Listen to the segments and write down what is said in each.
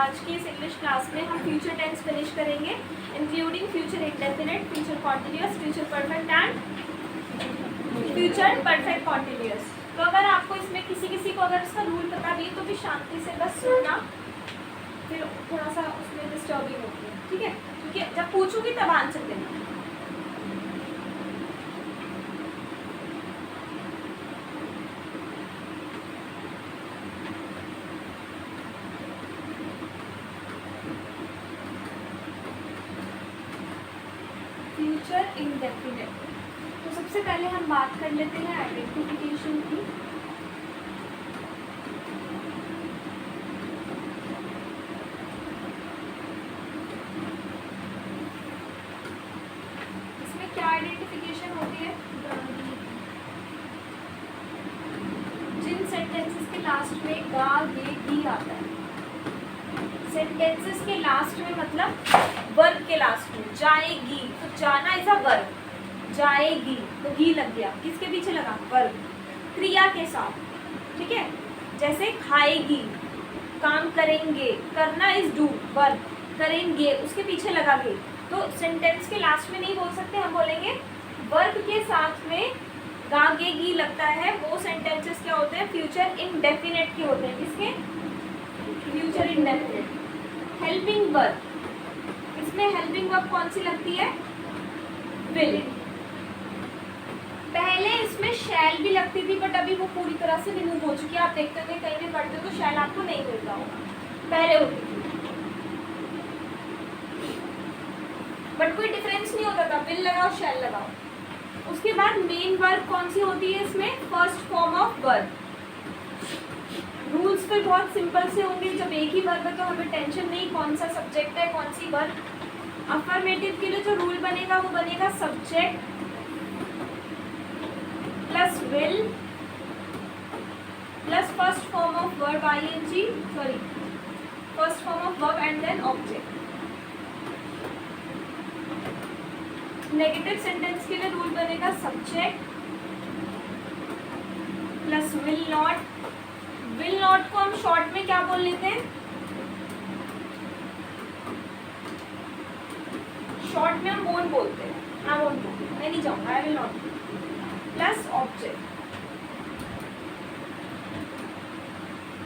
आज की इस इंग्लिश क्लास में हम फ्यूचर टेंस फिनिश करेंगे, including future indefinite, future continuous, future perfect and future perfect continuous. तो अगर आपको इसमें किसी को अगर इसका रूल पता भी है तो भी शांति से बस सुनना, फिर थोड़ा सा उसमें डिस्टर्बिंग होती है, ठीक है? क्योंकि जब पूछूंगी तब आंसर देना। फ्यूचर इंडेफिनिट, तो सबसे पहले हम बात कर लेते हैं आइडेंटिफिकेशन की। इसमें क्या आइडेंटिफिकेशन होती है? जिन सेंटेंसेस के लास्ट में गा गे गी आता है, सेंटेंसेस के लास्ट में मतलब वर्ब के लास्ट में जाएगी, तो जाना इज अ वर्ब, जाएगी तो गी लग गया, किसके पीछे लगा? वर्ब, क्रिया के साथ, ठीक है? जैसे खाएगी, काम करेंगे, करना इज डू, वर्ब, करेंगे उसके पीछे लगा गे, तो सेंटेंस के लास्ट में नहीं बोल सकते, हम बोलेंगे वर्ब के साथ में गा गे गी लगता है, वो सेंटेंसेस क्या होते हैं? फ्यूचर इंडेफिनिट के होते हैं। किसके? Future indefinite. हेल्पिंग वर्ब, इसमें हेल्पिंग वर्ब कौन सी लगती है? विल। पहले इसमें शैल भी लगती थी, बट अभी वो पूरी तरह से रिमूव हो चुकी है। आप देखते होंगे कहीं भी पढ़ते हो तो शैल आपको नहीं मिलता होगा, पहले होती थी, बट कोई डिफरेंस नहीं होता था, विल लगाओ शैल लगाओ। उसके बाद मेन वर्ब कौन सी होती है इसमें? First form of verb. Rules फिर बहुत सिंपल से होंगे, जब एक ही वर्ब है तो हमें टेंशन नहीं कौन सा सब्जेक्ट है कौन सी वर्ब। अफर्मेटिव के लिए जो रूल बनेगा वो बनेगा subject plus will plus first form of verb ING, sorry first form of verb and then object. Negative sentence के लिए रूल बनेगा subject plus will not. Will not को हम शॉर्ट में क्या बोल लेते हैं? शॉर्ट में हम वोंट बोलते हैं, आई वोंट, मैं नहीं जाऊंगा, I will not, plus object,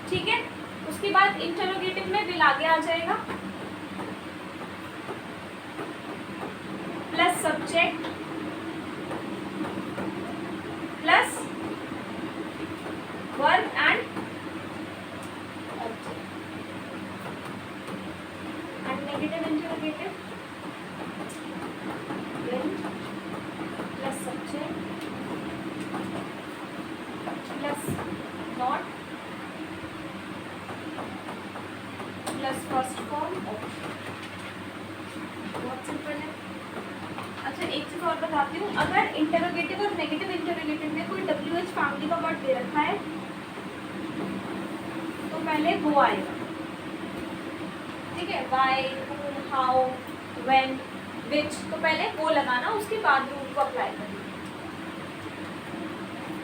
ठीक है? उसके बाद इंटरोगेटिव में विल आगे आ जाएगा, plus subject plus verb and negative interrogative will plus subject plus not plus first form object. बहुत सिंपल है। अच्छा एक चीज और बताती हूँ, अगर इंटरोगेटिव और नेगेटिव इंटरोगेटिव में कोई WH फैमिली का वर्ड दे रखा है तो पहले वो आएगा, ठीक है? वाई, हु, हाउ, व्हेन, विच, तो पहले वो लगाना, उसके बाद रूल को अप्लाई करना।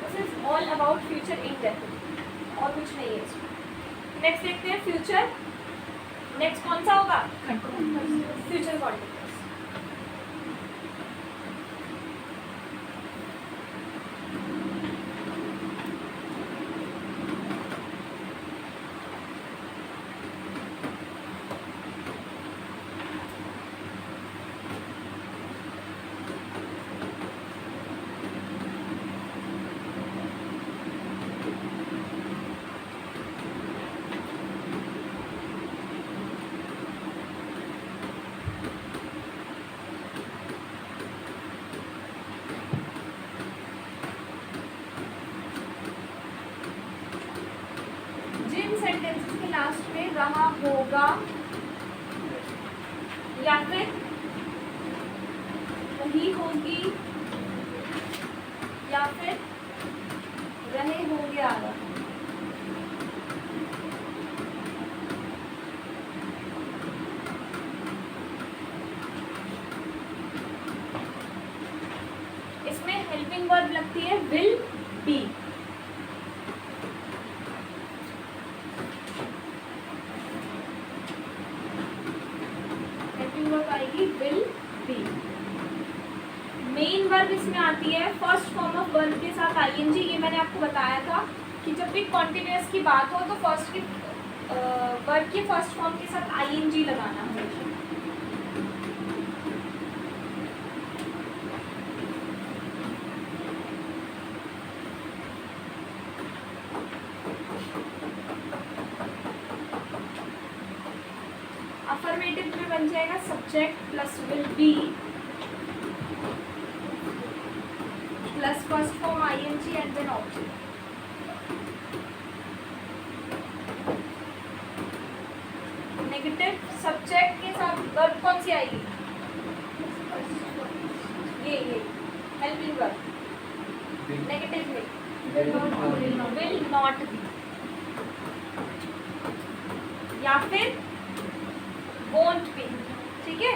This is all about future indefinite, और कुछ नहीं है इसमें। नेक्स्ट देखते हैं फ्यूचर। नेक्स्ट कौन सा होगा? Future continuous. सेंटेंसेस के लास्ट में रहा होगा या फिर रही होगी या फिर रहे होंगे आगा, इसमें हेल्पिंग वर्ब लगती है विल बी। हेल्पिंग वर्ब आएगी विल बी। मेन वर्ब इसमें आती है फर्स्ट फॉर्म ऑफ वर्ब के साथ आईएनजी। ये मैंने आपको बताया था कि जब भी कॉन्टिन्यूअस की बात हो तो फर्स्ट की वर्ब के फर्स्ट फॉर्म के साथ आईएनजी लगाना हमेशा। अफर्मेटिव में बन जाएगा subject plus will be plus first form ING and then object. Negative subject के साथ वर्ब कौन सी आएगी? ये हेल्पिंग वर्ब। नेगेटिव में विल नॉट बी या फिर वोंट बी। ठीक है,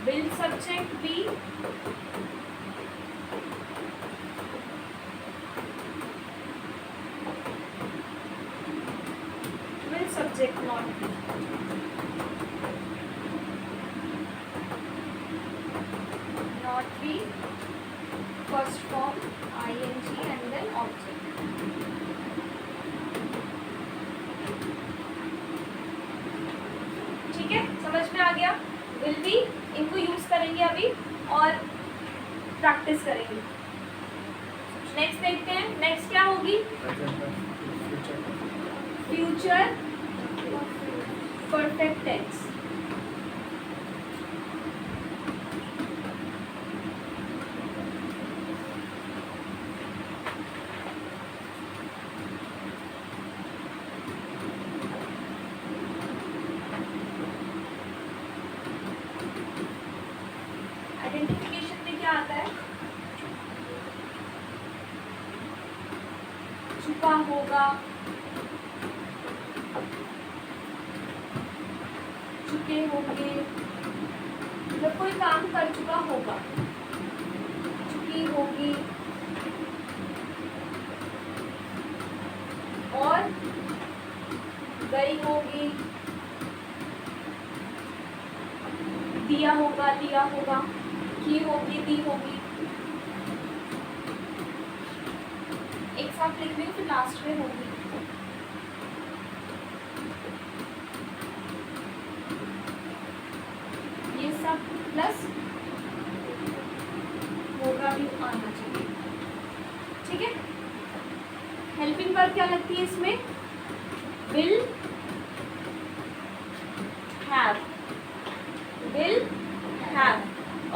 will subject be will subject not be first form ing and then object। ठीक है, समझ में आ गया? विल बी इनको यूज करेंगे अभी और प्रैक्टिस करेंगे। नेक्स्ट देखते हैं, नेक्स्ट क्या होगी? Future perfect tense. आइडेंटिफिकेशन में क्या आता है? छुपा होगा, चुके होंगे, जब कोई काम कर चुका होगा। चुकी होगी और गई होगी, दिया होगा, लिया होगा, की होगी, दी होगी। एक साथ लिख रही हूँ फिर लास्ट में होगी। ये सब प्लस होगा भी आना चाहिए। ठीक है, हेल्पिंग वर्ब क्या लगती है इसमें? Will have, will have.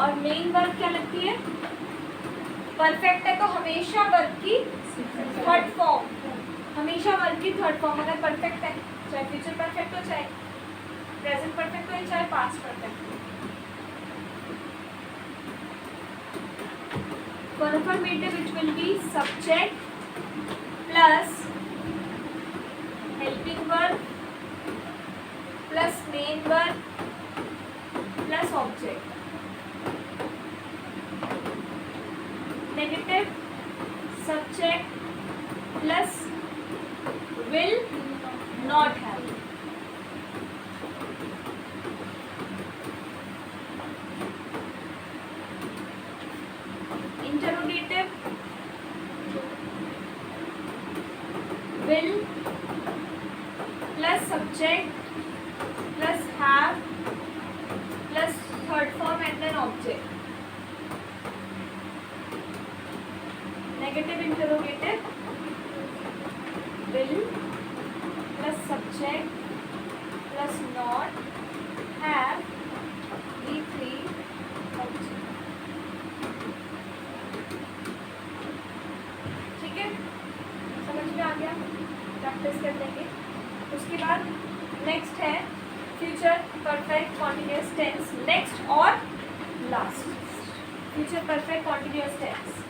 और मेन वर्ब क्या लगती है? परफेक्ट है तो हमेशा वर्ब की थर्ड फॉर्म, हमेशा वर्ब की थर्ड फॉर्म। अगर परफेक्ट है, चाहे फ्यूचर परफेक्ट हो, चाहे प्रेजेंट परफेक्ट हो, चाहे पास्ट परफेक्ट हो। For affirmative it will be subject plus helping verb plus main verb plus object। Negative subject plus will not have। Interrogative will plus subject plus have plus third form and then object। Negative interrogative will plus subject plus not have V3 object। ठीक है, समझ में आ गया? Practice कर लेंगे। उसके बाद next है future perfect continuous tense. Next और last future perfect continuous tense.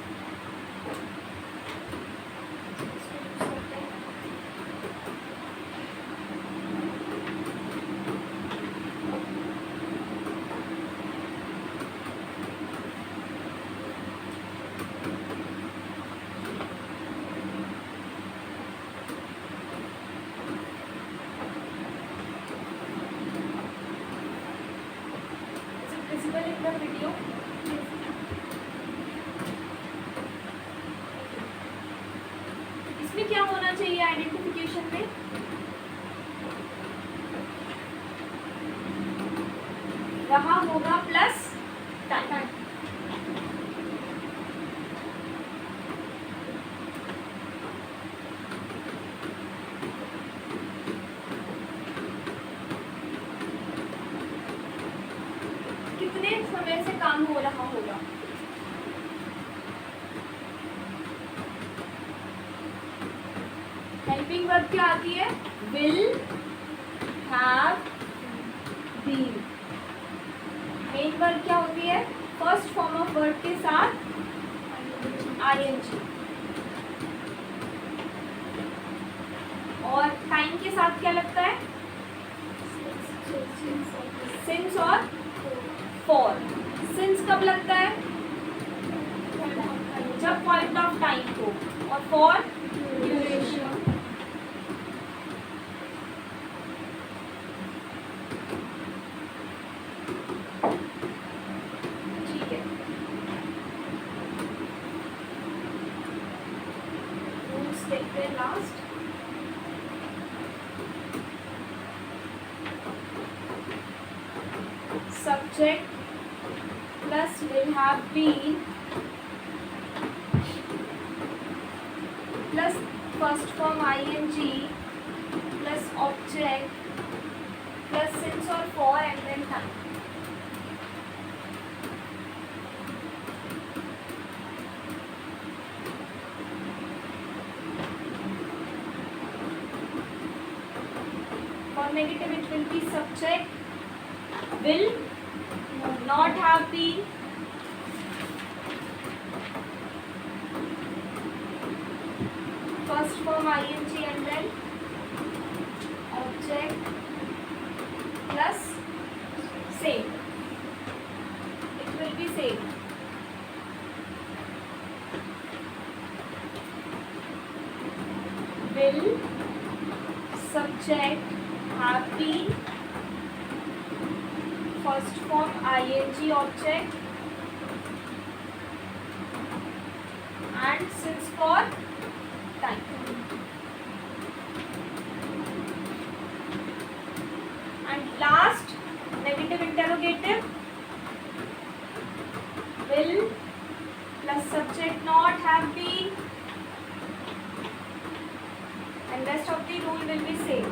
visible in the video? इसमें क्या होना चाहिए आइडेंटिफिकेशन में? रहा होगा प्लस टाइम। कितने समय से काम हो रहा होगा? हेल्पिंग वर्ब क्या आती है? Will, have, been. Main verb क्या होती है? फर्स्ट फॉर्म ऑफ वर्ब के साथ आईएनजी, और टाइम के साथ क्या लगता है? सिंस और फॉर। सिंस कब लगता है? जब पॉइंट ऑफ टाइम को, और फॉर ड्यूरेशन। ठीक है, रूल्स देखते हैं last. Subject plus will have been plus first form ing plus object plus since or for and then time. For negative it will be subject will not have been, first form ing and then object plus same. It will be same. Will, subject, have been, first form ing object and since for time. And last negative interrogative, will plus subject not have been, and rest of the rule will be same.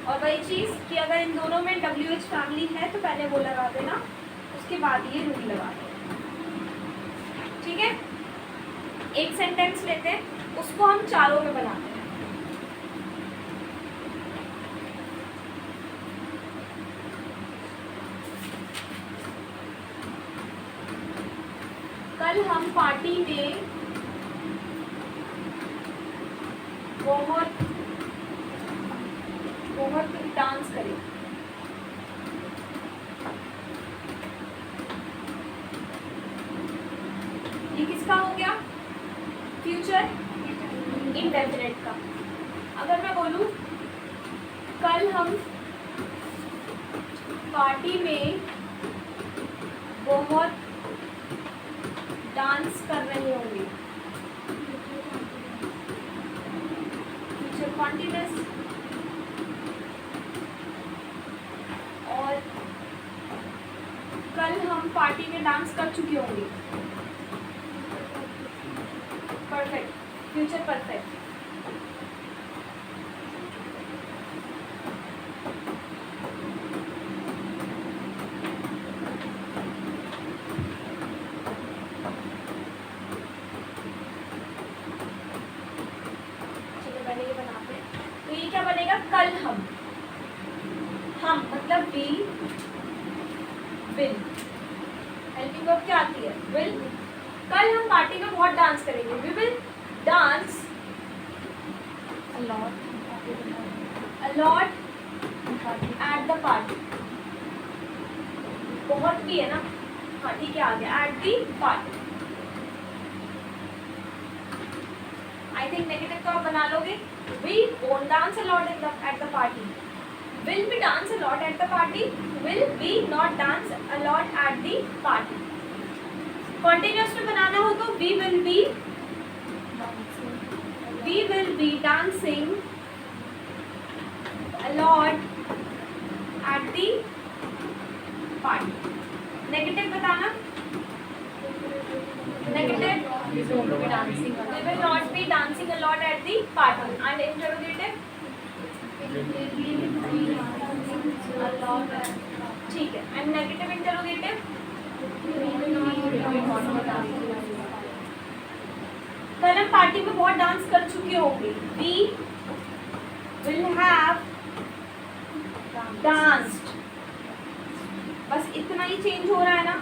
और वही चीज़ कि अगर इन दोनों में WH family है तो पहले वो लगा देना, उसके बाद ये रूल लगा देना। ठीक है, एक सेंटेंस लेते हैं, उसको हम चारों में बनाते हैं। कल हम पार्टी में बहुत डांस करें। ये किसका हो गया? फ्यूचर इंडेफिनिट का। अगर मैं बोलूं कल हम पार्टी में बहुत डांस कर रहे होंगे, फ्यूचर कॉन्टिन्यूअस। और कल हम पार्टी में डांस कर चुके होंगे, परफेक्ट, फ्यूचर परफेक्ट। चलो पहले ये बनाते हैं। तो ये क्या बनेगा? कल हम मतलब वी, विल। हेल्पिंग वर्ब क्या आती है? विल। कल हम पार्टी में बहुत डांस करेंगे, we will dance a lot at the party। बहुत भी है ना, पार्टी के आगे at the party। I think negative तो आप बना लोगे. We won't dance a lot at the party. Will we dance a lot at the party. Will we not dance a lot at the party. Continuous में बनाना हो तो we will be dancing a lot at the party. Negative बताना. Negative we will not be dancing a lot at the party. And interrogative ठीक है. And negative interrogative कल हम party में बहुत डांस कर चुके होंगे. We will have danced. बस इतना ही चेंज हो रहा है ना,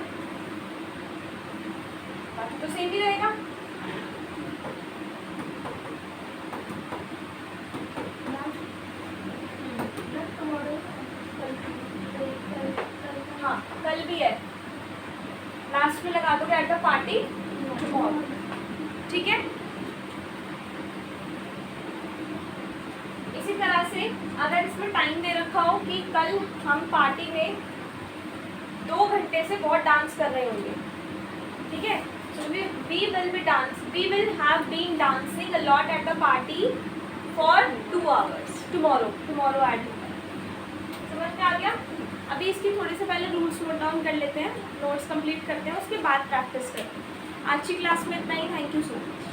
बाकी तो सेम ही रहेगा. हाँ कल भी है, लास्ट में लगा दोगे एट द पार्टी टुमारो. ठीक है. इसी तरह से अगर इसमें टाइम दे रखा हो कि कल हम पार्टी में 2 घंटे से बहुत डांस कर रहे होंगे. ठीक है. So we will have been dancing a lot at the party for 2 hours tomorrow at. समझ में आ गया. अभी इसकी थोड़ी से पहले रूल्स नोट डाउन कर लेते हैं, नोट्स कंप्लीट करते हैं, उसके बाद प्रैक्टिस करते हैं. आज की क्लास में इतना ही. Thank you so much.